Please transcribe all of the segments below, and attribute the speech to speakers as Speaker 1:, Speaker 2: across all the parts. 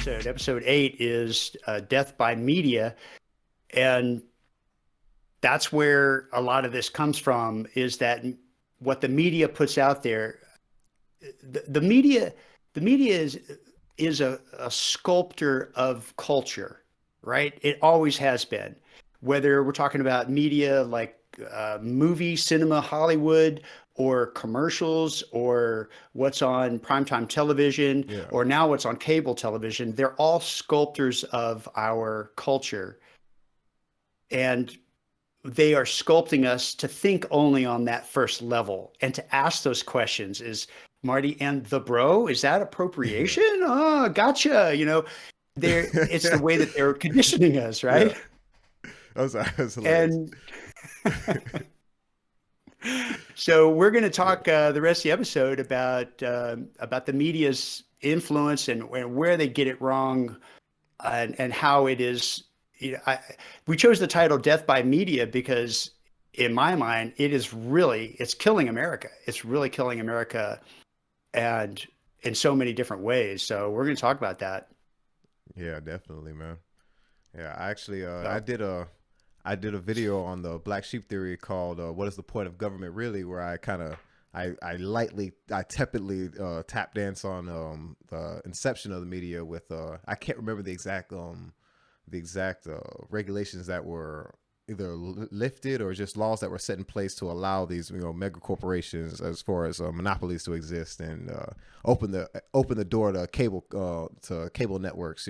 Speaker 1: episode. Episode 8 is Death by Media. And that's where a lot of this comes from, is that what the media puts out there, the media, the media is a sculptor of culture, right? It always has been. Whether we're talking about media like movie, cinema, Hollywood, or commercials, or what's on primetime television,
Speaker 2: Yeah.
Speaker 1: or now what's on cable television, they're all sculptors of our culture. And they are sculpting us to think only on that first level and to ask those questions. Is Marty and the bro, is that
Speaker 2: Yeah.
Speaker 1: appropriation? Oh, gotcha. They're it's the way that they're conditioning us,
Speaker 2: Yeah.
Speaker 1: right?
Speaker 2: That was hilarious.
Speaker 1: And so we're going to
Speaker 2: Yeah.
Speaker 1: talk the rest of the episode about the media's influence and where they get it wrong, and how it is. We chose the title "Death by Media" because, in my mind, it's killing America. It's really killing America, and in so many different ways. So we're going to talk about that.
Speaker 2: Yeah, definitely, man. Yeah, I actually
Speaker 1: So
Speaker 2: I did a video on the black sheep theory called "What is the point of government really?" where I kind of I tepidly tap dance on the inception of the media with I can't remember the exact regulations that were either lifted or just laws that were set in place to allow these mega corporations as far as monopolies to exist and open the door to cable networks,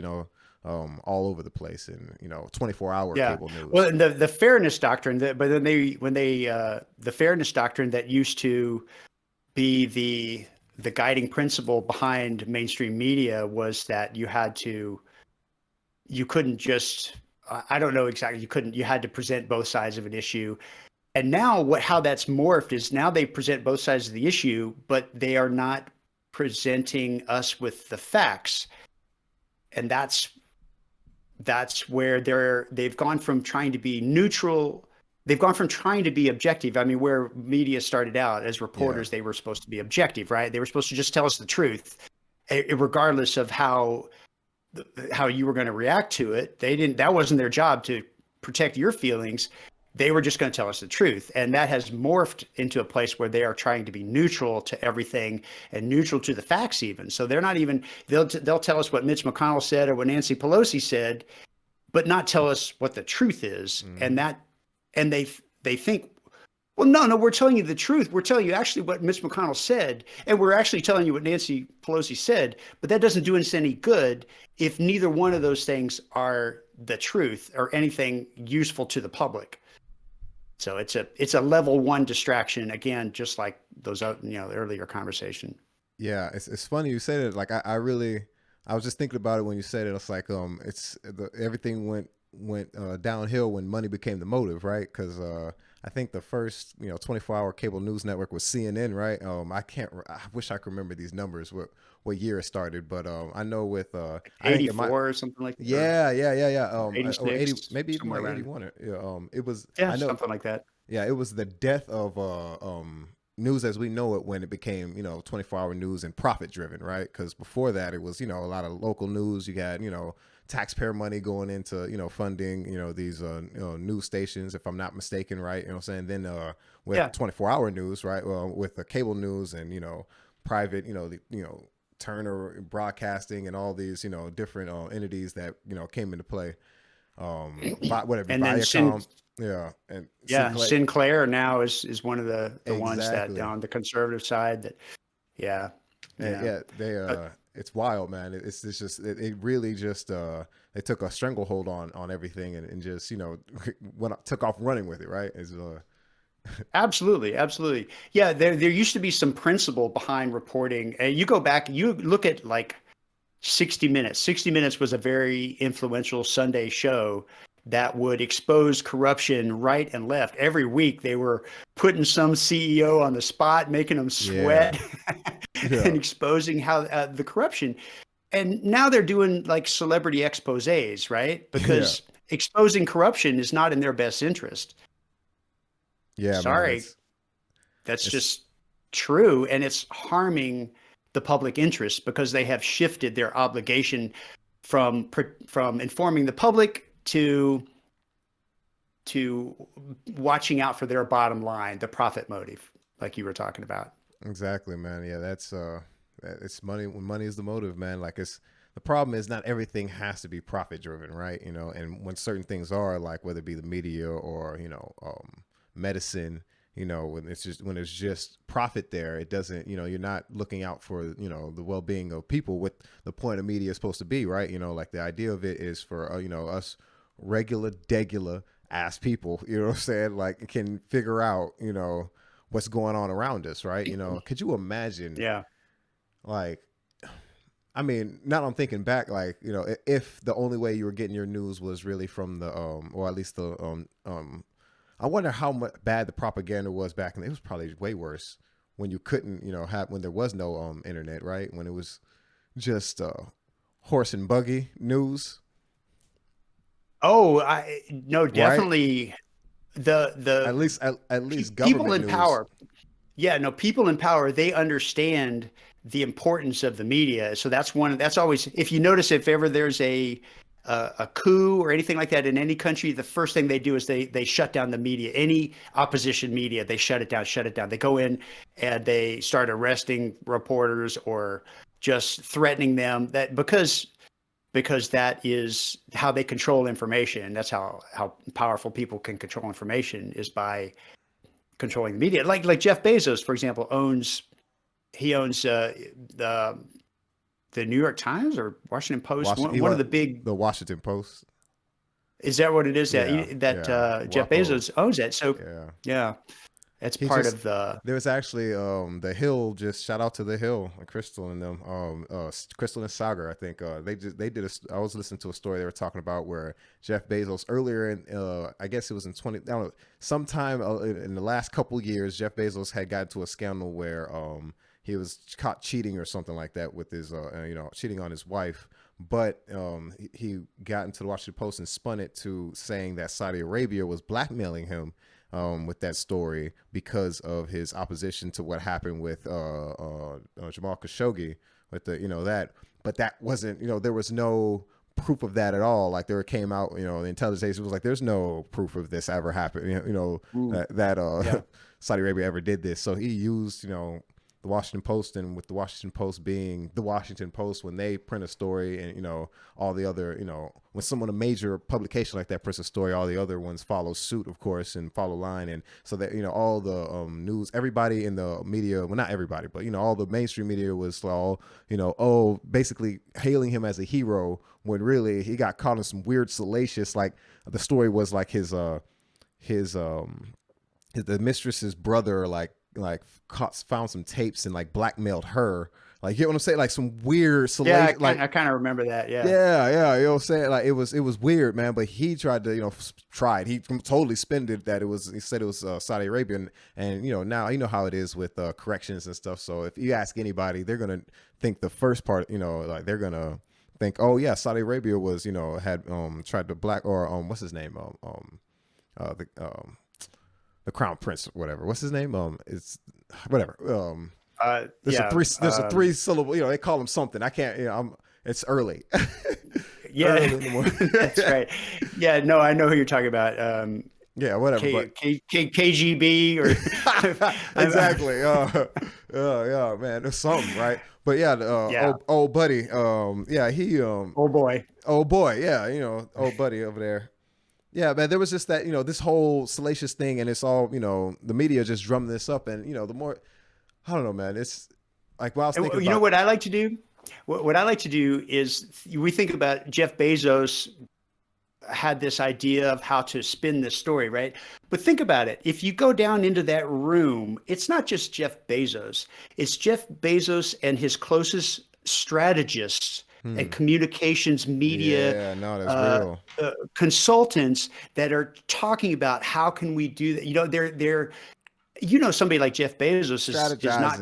Speaker 2: all over the place, and 24-hour
Speaker 1: yeah,
Speaker 2: cable news.
Speaker 1: well, and the fairness doctrine but then the fairness doctrine that used to be the guiding principle behind mainstream media was that you couldn't just, I don't know exactly, you had to present both sides of an issue. And now how that's morphed is now they present both sides of the issue, but they are not presenting us with the facts. And that's where they've gone from trying to be neutral. They've gone from trying to be objective. I mean, where media started out as
Speaker 2: Yeah.
Speaker 1: reporters, they were supposed to be objective, right? They were supposed to just tell us the truth, regardless of how you were going to react to it. That wasn't their job to protect your feelings. They were just going to tell us the truth. And that has morphed into a place where they are trying to be neutral to everything and neutral to the facts even. So they're not even, they'll tell us what Mitch McConnell said or what Nancy Pelosi said, but not tell us what the truth is.
Speaker 2: Hmm.
Speaker 1: And they think, well, no, we're telling you the truth. We're telling you actually what Mitch McConnell said, and we're actually telling you what Nancy Pelosi said, but that doesn't do us any good if neither one of those things are the truth or anything useful to the public. So it's a level one distraction, again, just like those the earlier conversation.
Speaker 2: Yeah, it's funny you said it. Like I was just thinking about it when you said it. It's like everything went downhill when money became the motive, right? Because I think the first 24-hour cable news network was CNN, right? I wish I could remember these numbers, what year it started, but I know with I think it might.
Speaker 1: 84 or something like that, or
Speaker 2: Yeah. Or 80,
Speaker 1: 86,
Speaker 2: maybe even
Speaker 1: somewhere
Speaker 2: like
Speaker 1: around.
Speaker 2: 81. Yeah, it was.
Speaker 1: Yeah,
Speaker 2: I know.
Speaker 1: something like that.
Speaker 2: Yeah, it was the death of news as we know it when it became 24-hour news and profit driven, right? Because before that it was a lot of local news. You got taxpayer money going into funding these news stations, if I'm not mistaken, right? I'm saying. Then with
Speaker 1: Yeah.
Speaker 2: 24-hour news, right? Well, with the cable news and private, Turner Broadcasting and all these different entities that came into play. Whatever,
Speaker 1: And then
Speaker 2: Viacom, yeah, and
Speaker 1: Yeah,
Speaker 2: Sinclair.
Speaker 1: Sinclair now is one of the ones that
Speaker 2: Exactly.
Speaker 1: on the conservative side that, yeah, yeah.
Speaker 2: Yeah, they
Speaker 1: But
Speaker 2: it's wild, man. It's just it really just they took a stranglehold on everything and just took off running with it, right?
Speaker 1: absolutely, absolutely. Yeah, there used to be some principle behind reporting. And you go back, you look at like 60 Minutes. 60 Minutes was a very influential Sunday show that would expose corruption right and left. Every week they were putting some CEO on the spot, making them
Speaker 2: Yeah,
Speaker 1: sweat
Speaker 2: yeah,
Speaker 1: and exposing how the corruption. And now they're doing like celebrity exposés, right?
Speaker 2: yeah,
Speaker 1: Because exposing corruption is not in their best interest.
Speaker 2: yeah, man.
Speaker 1: Sorry, that's
Speaker 2: It's
Speaker 1: just true. And it's harming the public interest because they have shifted their obligation. from informing the public to watching out for their bottom line, the profit motive, like you were talking about.
Speaker 2: Exactly, man. Yeah, that's it's money. When money is the motive, man. Like, it's the problem is not everything has to be profit driven, right? You know, and when certain things are, like whether it be the media or medicine, when it's just profit there, it doesn't, you're not looking out for the well being of people. What the point of media is supposed to be, right? Like the idea of it is for us regular, degular ass people, you know what I'm saying? Like, can figure out, what's going on around us, right? Could you imagine?
Speaker 1: Yeah.
Speaker 2: Like, I mean, now I'm thinking back, like, if the only way you were getting your news was really from the, or at least the, I wonder how much bad the propaganda was back then. It was probably way worse when you couldn't, when there was no internet, right? When it was just horse and buggy news.
Speaker 1: Oh, no,
Speaker 2: Right?
Speaker 1: definitely the
Speaker 2: At least
Speaker 1: people
Speaker 2: government
Speaker 1: in
Speaker 2: news.
Speaker 1: power. Yeah, no, people in power, they understand the importance of the media. So that's always, if you notice, if ever there's a coup or anything like that in any country, the first thing they do is they shut down the media. Any opposition media, they shut it down. They go in and they start arresting reporters or just threatening them, that because that is how they control information. That's how powerful people can control information, is by controlling the media. Like Jeff Bezos, for example, owns the New York Times or Washington Post, one of the big.
Speaker 2: The Washington Post.
Speaker 1: Is that what it is?
Speaker 2: Yeah,
Speaker 1: Jeff Bezos owns it. So yeah, it's part of the.
Speaker 2: There was actually the Hill. Just shout out to the Hill and Crystal and them. Crystal and Sagar. I think they did. I was listening to a story they were talking about where Jeff Bezos earlier in I guess it was in I don't know, sometime in the last couple years, Jeff Bezos had gotten to a scandal where he was caught cheating or something like that with his cheating on his wife. But he got into the Washington Post and spun it to saying that Saudi Arabia was blackmailing him with that story because of his opposition to what happened with Jamal Khashoggi with that. But that wasn't, there was no proof of that at all. Like, there came out, the intelligence agency was like, there's no proof of this ever happened, that Saudi Arabia ever did this. So he used, the Washington Post, and with the Washington Post being the Washington Post, when they print a story and, all the other, when a major publication like that prints a story, all the other ones follow suit, of course, and follow line. And so that, all the news, everybody in the media, well, not everybody, but, all the mainstream media was all, basically hailing him as a hero, when really he got caught in some weird salacious, like the story was like the mistress's brother, found some tapes and like blackmailed her. Like, you know what I'm saying? Like some weird salacious.
Speaker 1: I kind of remember that. Yeah.
Speaker 2: Yeah. You know what I'm saying? Like, it was weird, man. But he tried to, he totally spinned it that he said it was Saudi Arabia. And now you know how it is with corrections and stuff. So if you ask anybody, they're going to think the first part, like they're going to think, oh yeah, Saudi Arabia was, had tried to what's his name? The Crown Prince, whatever. What's his name? It's whatever. There's a three syllable. They call him something. I can't. It's early.
Speaker 1: Yeah,
Speaker 2: early in the morning.
Speaker 1: That's right. Yeah, no, I know who you're talking about.
Speaker 2: Yeah, whatever.
Speaker 1: KGB or
Speaker 2: exactly. Yeah, man. There's something, right? But yeah, old buddy. He.
Speaker 1: Old boy.
Speaker 2: Yeah, old buddy over there. Yeah, man, there was just that, this whole salacious thing, and it's all, the media just drummed this up, and, the more, I don't know, man, it's like, while I was thinking about,
Speaker 1: what I like to do? What I like to do is, we think about Jeff Bezos had this idea of how to spin this story, right? But think about it. If you go down into that room, it's not just Jeff Bezos. It's Jeff Bezos and his closest strategists and communications media consultants that are talking about how can we do that. They're somebody like Jeff Bezos is not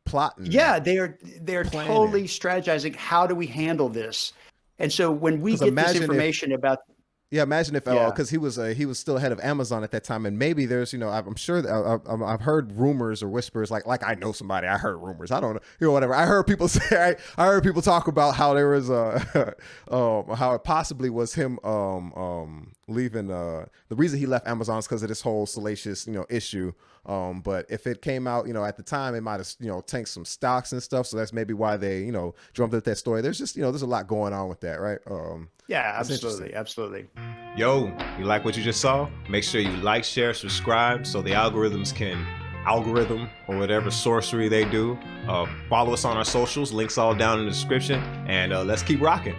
Speaker 2: plotting.
Speaker 1: Yeah, they're totally strategizing. How do we handle this? And so when we get this information about
Speaker 2: Yeah, imagine if
Speaker 1: Yeah.
Speaker 2: because he was still head of Amazon at that time, and maybe there's I'm sure that I've heard rumors or whispers like I know somebody. I heard rumors. I don't know, whatever. I heard people say. I heard people talk about how there was how it possibly was him leaving. The reason he left Amazon is because of this whole salacious issue. But if it came out at the time, it might have tanked some stocks and stuff. So that's maybe why they drummed up that story. There's just there's a lot going on with that, right?
Speaker 1: Yeah, absolutely.
Speaker 3: Yo, you like what you just saw? Make sure you like, share, subscribe so the algorithms can algorithm or whatever sorcery they do. Follow us on our socials. Links all down in the description. And let's keep rocking.